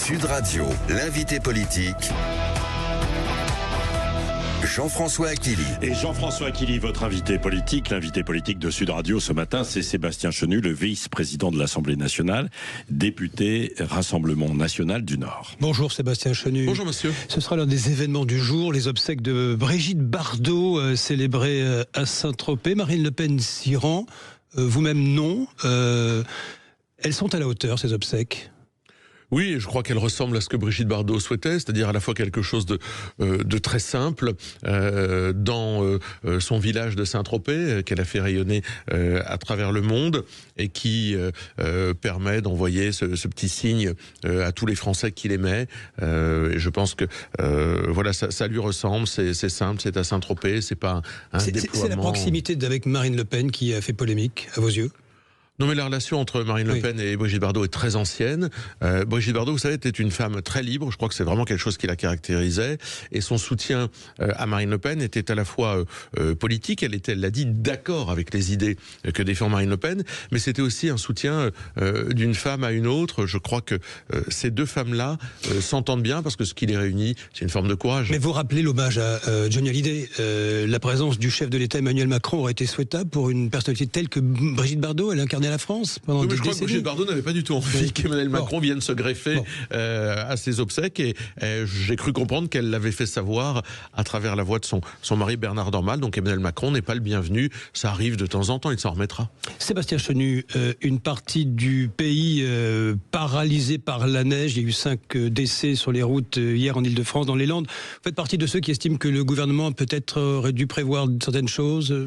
Sud Radio, l'invité politique, Jean-François Aquili. Et Jean-François Aquili, votre invité politique, l'invité politique de Sud Radio ce matin, c'est Sébastien Chenu, le vice-président de l'Assemblée nationale, député Rassemblement national du Nord. Bonjour Sébastien Chenu. Bonjour monsieur. Ce sera l'un des événements du jour, les obsèques de Brigitte Bardot, célébrées à Saint-Tropez. Marine Le Pen s'y rend, vous-même non. Elles sont à la hauteur, ces obsèques ? Oui, je crois qu'elle ressemble à ce que Brigitte Bardot souhaitait, c'est-à-dire à la fois quelque chose de très simple dans son village de Saint-Tropez, qu'elle a fait rayonner à travers le monde et qui permet d'envoyer ce petit signe à tous les Français qui l'aimaient. Et je pense que voilà, ça lui ressemble, c'est simple, c'est à Saint-Tropez, c'est pas un déploiement. C'est la proximité avec Marine Le Pen qui a fait polémique, à vos yeux ? Non, mais la relation entre Marine Le Pen et Brigitte Bardot est très ancienne. Brigitte Bardot, vous savez, était une femme très libre. Je crois que c'est vraiment quelque chose qui la caractérisait. Et son soutien à Marine Le Pen était à la fois politique. Elle l'a dit, d'accord avec les idées que défend Marine Le Pen. Mais c'était aussi un soutien d'une femme à une autre. Je crois que ces deux femmes-là s'entendent bien parce que ce qui les réunit, c'est une forme de courage. Mais vous rappelez l'hommage à Johnny Hallyday. La présence du chef de l'État Emmanuel Macron aurait été souhaitable pour une personnalité telle que Brigitte Bardot. Elle incarnait la France pendant des décennies. Je crois que Brigitte Bardot n'avait pas du tout envie qu'Emmanuel Macron vienne se greffer à ses obsèques et j'ai cru comprendre qu'elle l'avait fait savoir à travers la voix de son mari Bernard Dormal. Donc Emmanuel Macron n'est pas le bienvenu. Ça arrive de temps en temps, il s'en remettra. Sébastien Chenu, une partie du pays paralysée par la neige. Il y a eu 5 décès sur les routes hier en Ile-de-France, dans les Landes. Vous faites partie de ceux qui estiment que le gouvernement peut-être aurait dû prévoir certaines choses?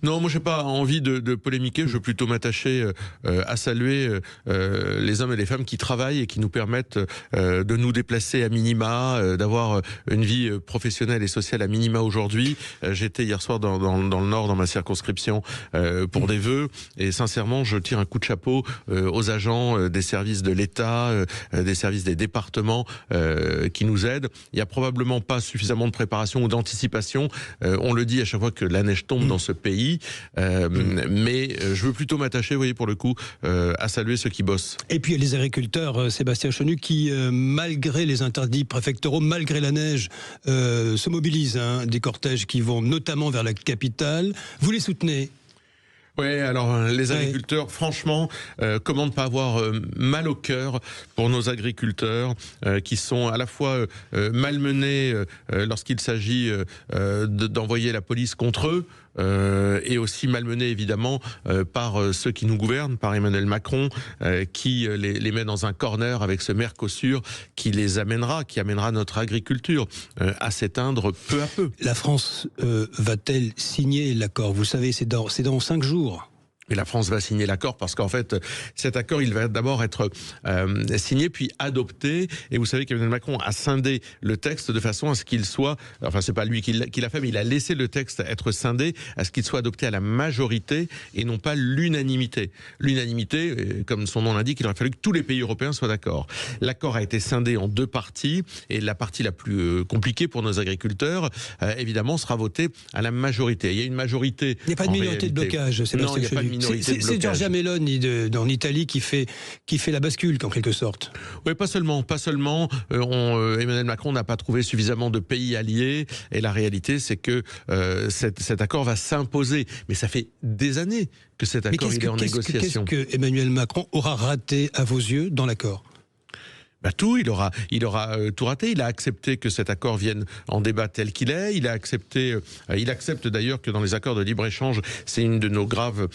Non, moi j'ai pas envie de polémiquer. Je veux plutôt m'attacher à saluer les hommes et les femmes qui travaillent et qui nous permettent de nous déplacer à minima, d'avoir une vie professionnelle et sociale à minima aujourd'hui. J'étais hier soir dans le Nord, dans ma circonscription, pour des vœux, et sincèrement, je tire un coup de chapeau aux agents des services de l'État, des services des départements qui nous aident. Il n'y a probablement pas suffisamment de préparation ou d'anticipation. On le dit à chaque fois que la neige tombe dans ce pays, mais je veux plutôt m'attacher, vous voyez, pour le coup, à saluer ceux qui bossent. Et puis il y a les agriculteurs, Sébastien Chenu, qui, malgré les interdits préfectoraux, malgré la neige, se mobilisent. Des cortèges qui vont notamment vers la capitale. Vous les soutenez ? Oui, alors les agriculteurs, franchement, comment ne pas avoir mal au cœur pour nos agriculteurs qui sont à la fois malmenés lorsqu'il s'agit d'envoyer la police contre eux, et aussi malmenés évidemment par ceux qui nous gouvernent, par Emmanuel Macron, qui les met dans un corner avec ce Mercosur qui amènera notre agriculture à s'éteindre peu à peu. La France va-t-elle signer l'accord? Vous savez, c'est dans 5 jours. Et la France va signer l'accord parce qu'en fait, cet accord, il va d'abord être signé puis adopté. Et vous savez qu'Emmanuel Macron a scindé le texte de façon à ce qu'il soit, enfin c'est pas lui qui l'a fait, mais il a laissé le texte être scindé à ce qu'il soit adopté à la majorité et non pas l'unanimité. L'unanimité, comme son nom l'indique, il aurait fallu que tous les pays européens soient d'accord. L'accord a été scindé en 2 parties et la partie la plus compliquée pour nos agriculteurs, évidemment, sera votée à la majorité. Il y a une majorité. Il n'y a pas de minorité de blocage, non, il n'y a pas de minorité. C'est Giorgia Meloni en Italie qui fait la bascule, en quelque sorte. Oui, pas seulement. Emmanuel Macron n'a pas trouvé suffisamment de pays alliés, et la réalité, c'est que cet accord va s'imposer. Mais ça fait des années que cet accord est en négociation. Qu'est-ce que Emmanuel Macron aura raté à vos yeux dans l'accord ? Tout, il aura tout raté. Il a accepté que cet accord vienne en débat tel qu'il est. Il accepte d'ailleurs que dans les accords de libre-échange, c'est une de nos graves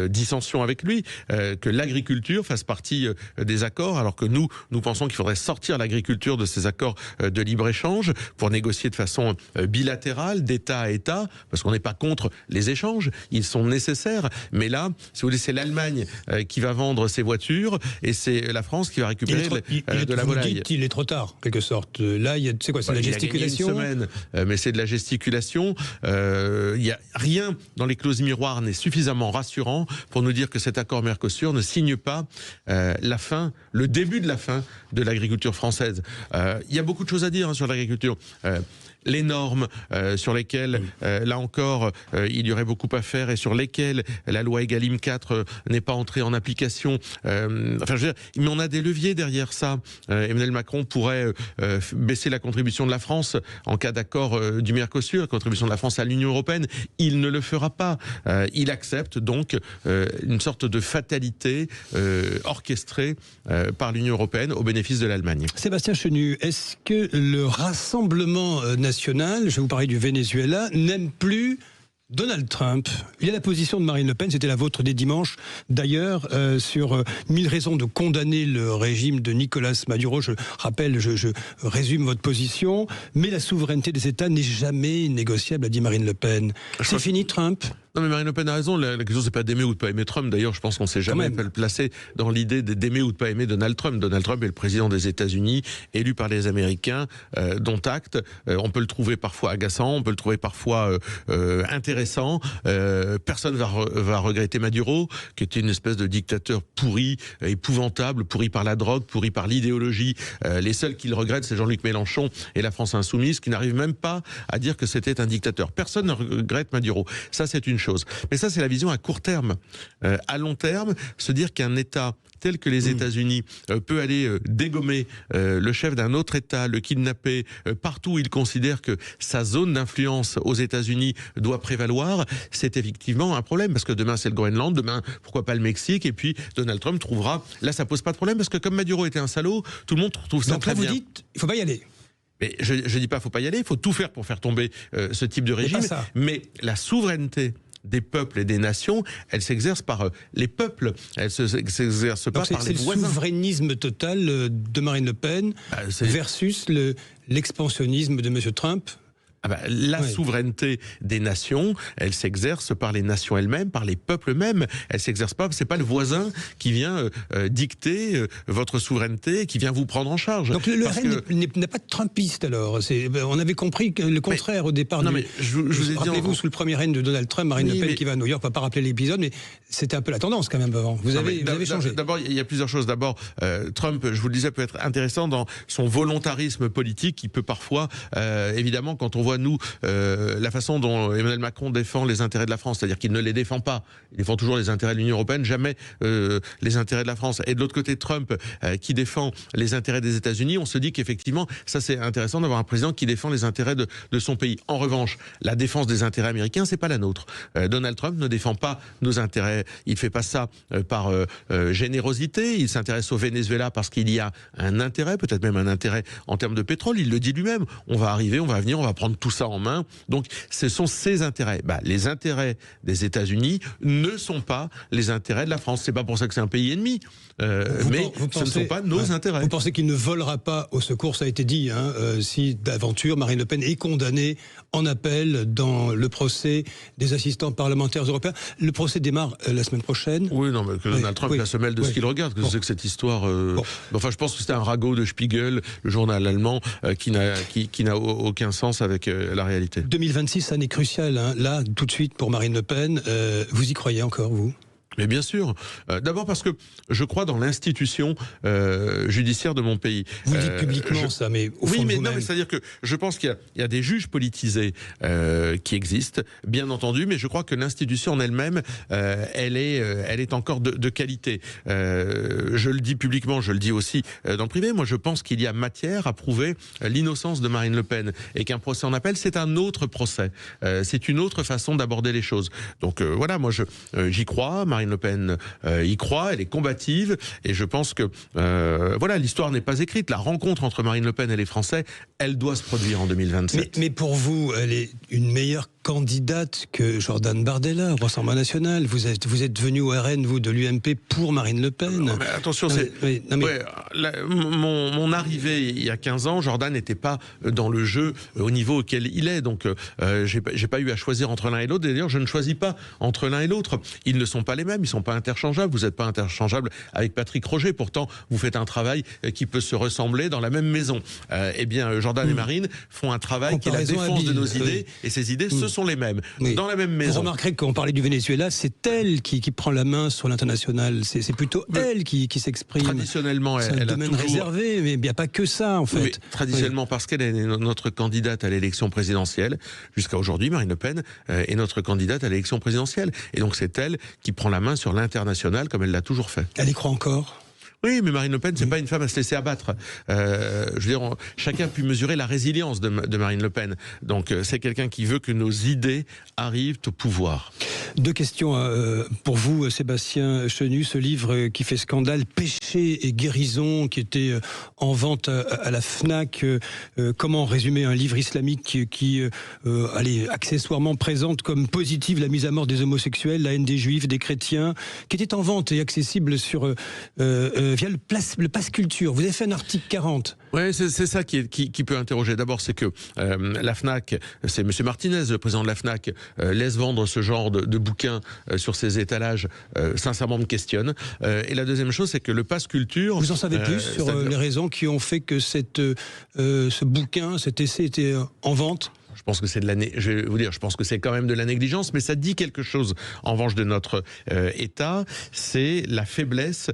dissensions avec lui, que l'agriculture fasse partie des accords, alors que nous pensons qu'il faudrait sortir l'agriculture de ces accords de libre-échange pour négocier de façon bilatérale, d'État à État, parce qu'on n'est pas contre les échanges, ils sont nécessaires. Mais là, si vous voulez, c'est l'Allemagne qui va vendre ses voitures et c'est la France qui va récupérer de la volaille. Vous dites qu'il est trop tard, en quelque sorte. Là, c'est quoi, c'est de la gesticulation? Il y a une semaine, mais c'est de la gesticulation. Il n'y a rien dans les clauses miroirs n'est suffisamment rassurant pour nous dire que cet accord Mercosur ne signe pas la fin le début de la fin de l'agriculture française. Il y a beaucoup de choses à dire sur l'agriculture. Les normes sur lesquelles, là encore, il y aurait beaucoup à faire et sur lesquelles la loi Egalim 4 n'est pas entrée en application. Enfin, je veux dire, mais on a des leviers derrière ça. Emmanuel Macron pourrait baisser la contribution de la France en cas d'accord du Mercosur, la contribution de la France à l'Union européenne. Il ne le fera pas. Il accepte donc une sorte de fatalité orchestrée par l'Union européenne au bénéfice de l'Allemagne. Sébastien Chenu, est-ce que le Rassemblement national, je vais vous parler du Venezuela, n'aime plus Donald Trump? Il y a la position de Marine Le Pen, c'était la vôtre dès dimanche d'ailleurs, sur 1000 raisons de condamner le régime de Nicolas Maduro. Je rappelle, je résume votre position, mais la souveraineté des États n'est jamais négociable, a dit Marine Le Pen. C'est fini Trump? Non mais Marine Le Pen a raison, la question c'est pas d'aimer ou de pas aimer Trump. D'ailleurs je pense qu'on s'est jamais placé dans l'idée d'aimer ou de pas aimer Donald Trump. Donald Trump est le président des États-Unis, élu par les Américains, dont acte. On peut le trouver parfois agaçant, on peut le trouver parfois intéressant. Personne va regretter Maduro, qui était une espèce de dictateur pourri, épouvantable, pourri par la drogue, pourri par l'idéologie. Les seuls qui le regrettent, c'est Jean-Luc Mélenchon et la France Insoumise, qui n'arrivent même pas à dire que c'était un dictateur. Personne ne regrette Maduro. Ça c'est une chose. Mais ça, c'est la vision à court terme. À long terme, se dire qu'un État tel que les États-Unis peut aller dégommer le chef d'un autre État, le kidnapper partout où il considère que sa zone d'influence aux États-Unis doit prévaloir, c'est effectivement un problème, parce que demain c'est le Groenland, demain pourquoi pas le Mexique, et puis Donald Trump trouvera, là ça pose pas de problème, parce que comme Maduro était un salaud, tout le monde trouve ça très bien. Donc là vous dites, il faut pas y aller. Mais je dis pas faut pas y aller, il faut tout faire pour faire tomber ce type de régime, mais la souveraineté des peuples et des nations, elle s'exerce par les peuples, elle s'exerce pas par les voisins. C'est le souverainisme total de Marine Le Pen versus l'expansionnisme de M. Trump. La souveraineté des nations, elle s'exerce par les nations elles-mêmes, par les peuples eux-mêmes. Elle s'exerce pas, c'est pas le voisin qui vient dicter votre souveraineté, qui vient vous prendre en charge. Donc le RN n'est pas trumpiste alors. On avait compris que le contraire au départ. Non mais je vous ai dit. Rappelez-vous sous le premier règne de Donald Trump, Marine Le Pen qui va à New York, on va pas rappeler l'épisode, mais c'était un peu la tendance quand même avant. Vous avez changé. D'abord, il y a plusieurs choses. D'abord, Trump, je vous le disais, peut être intéressant dans son volontarisme politique, qui peut parfois, évidemment, quand on voit nous, la façon dont Emmanuel Macron défend les intérêts de la France, c'est-à-dire qu'il ne les défend pas, il défend toujours les intérêts de l'Union européenne, jamais les intérêts de la France. Et de l'autre côté, Trump qui défend les intérêts des États-Unis, on se dit qu'effectivement, ça c'est intéressant d'avoir un président qui défend les intérêts de son pays. En revanche, la défense des intérêts américains, c'est pas la nôtre. Donald Trump ne défend pas nos intérêts. Il fait pas ça par générosité. Il s'intéresse au Venezuela parce qu'il y a un intérêt, peut-être même un intérêt en termes de pétrole. Il le dit lui-même. On va arriver, on va venir, on va prendre tout ça en main. Donc, ce sont ses intérêts. Les intérêts des États-Unis ne sont pas les intérêts de la France. C'est pas pour ça que c'est un pays ennemi. Mais ce ne sont pas nos intérêts. Vous pensez qu'il ne volera pas au secours, ça a été dit, si d'aventure Marine Le Pen est condamnée en appel dans le procès des assistants parlementaires européens. Le procès démarre la semaine prochaine. Oui, non, mais que Donald Trump la semelle de ce qu'il regarde, que c'est que cette histoire. Enfin, je pense que c'était un ragot de Spiegel, le journal allemand, qui n'a aucun sens avec la réalité. 2026, année cruciale, là, tout de suite pour Marine Le Pen. Vous y croyez encore, vous ? Mais bien sûr. D'abord parce que je crois dans l'institution judiciaire de mon pays. Vous dites publiquement ça, mais au fond mais c'est-à-dire que je pense qu'il y a des juges politisés qui existent, bien entendu, mais je crois que l'institution en elle-même, elle est encore de qualité. Je le dis publiquement, je le dis aussi dans le privé. Moi, je pense qu'il y a matière à prouver l'innocence de Marine Le Pen et qu'un procès en appel, c'est un autre procès. C'est une autre façon d'aborder les choses. Donc voilà, moi, j'y crois. Marine Le Pen y croit, elle est combative et je pense que voilà, l'histoire n'est pas écrite. La rencontre entre Marine Le Pen et les Français, elle doit se produire en 2027. Mais pour vous, elle est une meilleure candidate que Jordan Bardella au Rassemblement national. Vous êtes venu au RN, vous, de l'UMP pour Marine Le Pen. Non, mais attention, mon arrivée il y a 15 ans, Jordan n'était pas dans le jeu au niveau auquel il est. Donc, j'ai pas eu à choisir entre l'un et l'autre. D'ailleurs, je ne choisis pas entre l'un et l'autre. Ils ne sont pas les mêmes, ils ne sont pas interchangeables. Vous n'êtes pas interchangeable avec Patrick Roger. Pourtant, vous faites un travail qui peut se ressembler dans la même maison. Eh bien, Jordan et Marine font un travail qui est la défense de nos idées. Et ces idées, ce sont les mêmes. Oui. Dans la même maison. Vous remarquerez qu'on parlait du Venezuela, c'est elle qui prend la main sur l'international. C'est plutôt elle qui s'exprime. Traditionnellement, c'est un elle a domaine toujours... réservé, mais il n'y a pas que ça, en fait. Oui, traditionnellement, parce qu'elle est notre candidate à l'élection présidentielle. Jusqu'à aujourd'hui, Marine Le Pen est notre candidate à l'élection présidentielle. Et donc, c'est elle qui prend la main sur l'international, comme elle l'a toujours fait. Elle y croit encore. Oui, mais Marine Le Pen, c'est pas une femme à se laisser abattre. Je veux dire, chacun a pu mesurer la résilience de Marine Le Pen. Donc, c'est quelqu'un qui veut que nos idées arrivent au pouvoir. Deux questions pour vous, Sébastien Chenu. Ce livre qui fait scandale, Péché et guérison, qui était en vente à la FNAC. Comment résumer un livre islamique qui allez, accessoirement présente comme positive la mise à mort des homosexuels, la haine des juifs, des chrétiens, qui était en vente et accessible sur... via le Pass Culture. Vous avez fait un article 40. Oui, c'est ça qui peut interroger. D'abord, c'est que la FNAC, c'est M. Martinez, le président de la FNAC, laisse vendre ce genre de bouquins sur ses étalages, sincèrement me questionne. Et la deuxième chose, c'est que le Pass Culture... Vous en savez plus sur les raisons qui ont fait que ce bouquin, cet essai était en vente ? Je pense que c'est je vais vous dire, je pense que c'est quand même de la négligence, mais ça dit quelque chose en revanche de notre État, c'est la faiblesse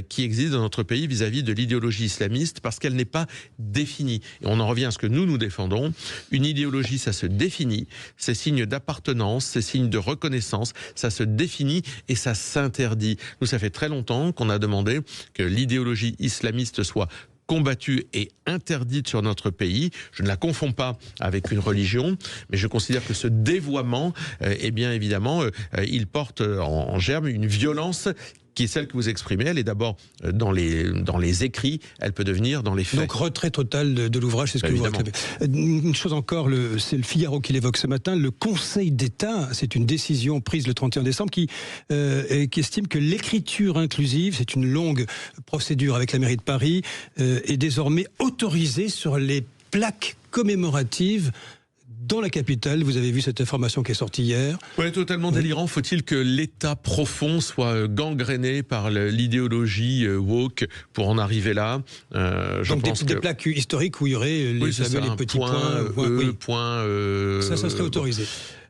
qui existe dans notre pays vis-à-vis de l'idéologie islamiste, parce qu'elle n'est pas définie. Et on en revient à ce que nous défendons. Une idéologie, ça se définit, c'est signe d'appartenance, c'est signe de reconnaissance, ça se définit et ça s'interdit. Nous, ça fait très longtemps qu'on a demandé que l'idéologie islamiste soit combattue et interdite sur notre pays. Je ne la confonds pas avec une religion, mais je considère que ce dévoiement, eh bien évidemment, il porte en germe une violence qui est celle que vous exprimez. Elle est d'abord dans les écrits, elle peut devenir dans les faits. Donc retrait total de l'ouvrage, c'est ce que vous réclamez. Une chose encore, c'est le Figaro qui l'évoque ce matin, le Conseil d'État, c'est une décision prise le 31 décembre qui estime que l'écriture inclusive, c'est une longue procédure avec la mairie de Paris, est désormais autorisée sur les plaques commémoratives dans la capitale. Vous avez vu cette information qui est sortie hier. Oui, totalement délirant. Faut-il que l'État profond soit gangréné par l'idéologie woke pour en arriver là? Donc des plaques historiques où il y aurait les petits points. Ça serait autorisé.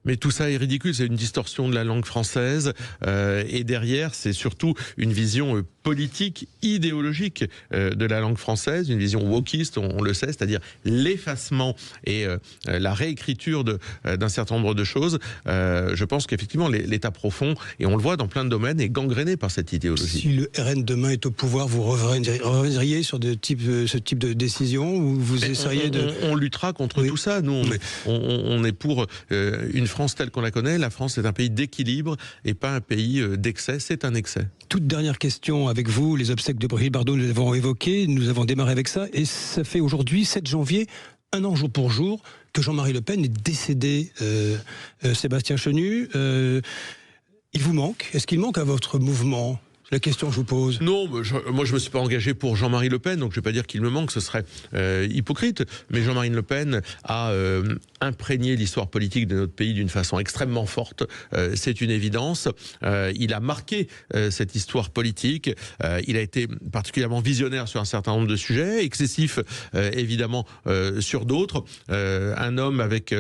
Mais tout ça est ridicule, c'est une distorsion de la langue française. Et derrière, c'est surtout une vision politique, idéologique de la langue française, une vision wokiste, on le sait, c'est-à-dire l'effacement et la réécriture d'un certain nombre de choses. Je pense qu'effectivement, l'État profond, et on le voit dans plein de domaines, est gangréné par cette idéologie. Si le RN demain est au pouvoir, vous reviendriez sur ce type de décision, ou vous essayeriez de... On luttera contre tout ça. Nous, on est pour une France telle qu'on la connaît. La France est un pays d'équilibre et pas un pays d'excès. C'est un excès. Toute dernière question avec vous. Les obsèques de Brigitte Bardot, nous les avons évoquées. Nous avons démarré avec ça. Et ça fait aujourd'hui, 7 janvier, un an jour pour jour, que Jean-Marie Le Pen est décédé. Sébastien Chenu, il vous manque? Est-ce qu'il manque à votre mouvement? La question que je vous pose. Non, moi je me suis pas engagé pour Jean-Marie Le Pen, donc je vais pas dire qu'il me manque, ce serait hypocrite. Mais Jean-Marie Le Pen a imprégné l'histoire politique de notre pays d'une façon extrêmement forte. C'est une évidence. Il a marqué cette histoire politique. Il a été particulièrement visionnaire sur un certain nombre de sujets, excessif évidemment sur d'autres. Un homme avec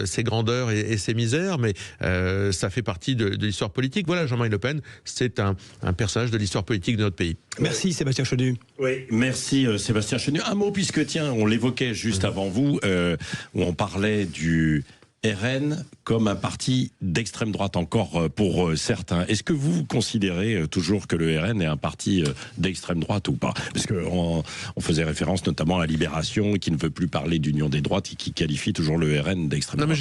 ses grandeurs et ses misères, mais ça fait partie de l'histoire politique. Voilà, Jean-Marie Le Pen, c'est un personnage de l'histoire politique de notre pays. Merci Sébastien Chenu. Oui, merci Sébastien Chenu. Un mot, puisque tiens, on l'évoquait juste avant vous, où on parlait du RN comme un parti d'extrême droite encore pour certains. Est-ce que vous considérez toujours que le RN est un parti d'extrême droite ou pas? Parce qu'on faisait référence notamment à Libération, qui ne veut plus parler d'union des droites et qui qualifie toujours le RN d'extrême droite. Non, mais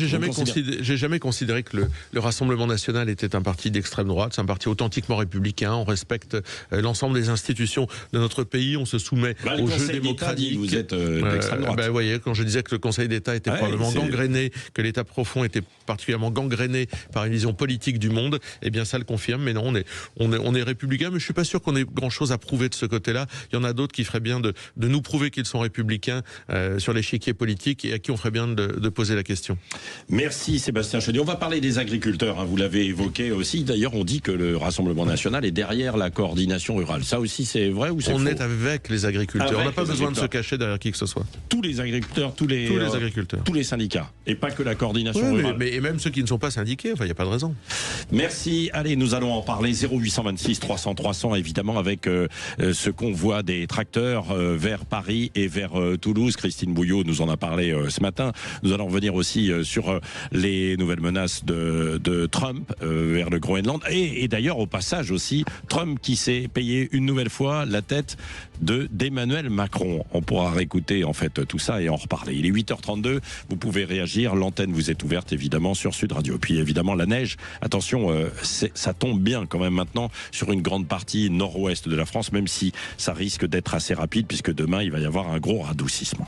j'ai jamais considéré que le Rassemblement national était un parti d'extrême droite. C'est un parti authentiquement républicain. On respecte l'ensemble des institutions de notre pays. On se soumet au jeu démocratique. Vous êtes d'extrême droite. Vous voyez, quand je disais que le Conseil d'État était probablement gangréné, que l'État profond était particulièrement gangréné par une vision politique du monde, eh bien ça le confirme. Mais non, on est républicain, mais je suis pas sûr qu'on ait grand-chose à prouver de ce côté-là. Il y en a d'autres qui feraient bien de nous prouver qu'ils sont républicains sur l'échiquier politique, et à qui on ferait bien de poser la question. Merci Sébastien Chenu. On va parler des agriculteurs, vous l'avez évoqué aussi. D'ailleurs, on dit que le Rassemblement national est derrière la coordination rurale. Ça aussi, c'est vrai ou c'est faux? On est avec les agriculteurs. On n'a pas besoin de se cacher derrière qui que ce soit. Tous les agriculteurs, tous les agriculteurs, tous les syndicats, et pas que la coordination. coordination Oui, rurale. et même ceux qui ne sont pas syndiqués, enfin, il n'y a pas de raison. Merci. Allez, nous allons en parler. 0826 300 300, évidemment, avec ce convoi des tracteurs vers Paris et vers Toulouse. Christine Bouillot nous en a parlé ce matin. Nous allons revenir aussi sur les nouvelles menaces de Trump vers le Groenland. Et d'ailleurs, au passage aussi, Trump qui s'est payé une nouvelle fois la tête d'Emmanuel Macron. On pourra réécouter en fait tout ça et en reparler. Il est 8h32. Vous pouvez réagir. L'antenne vous est ouverte évidemment sur Sud Radio. Puis évidemment la neige. Attention, ça tombe bien quand même maintenant sur une grande partie nord-ouest de la France, même si ça risque d'être assez rapide puisque demain il va y avoir un gros radoucissement.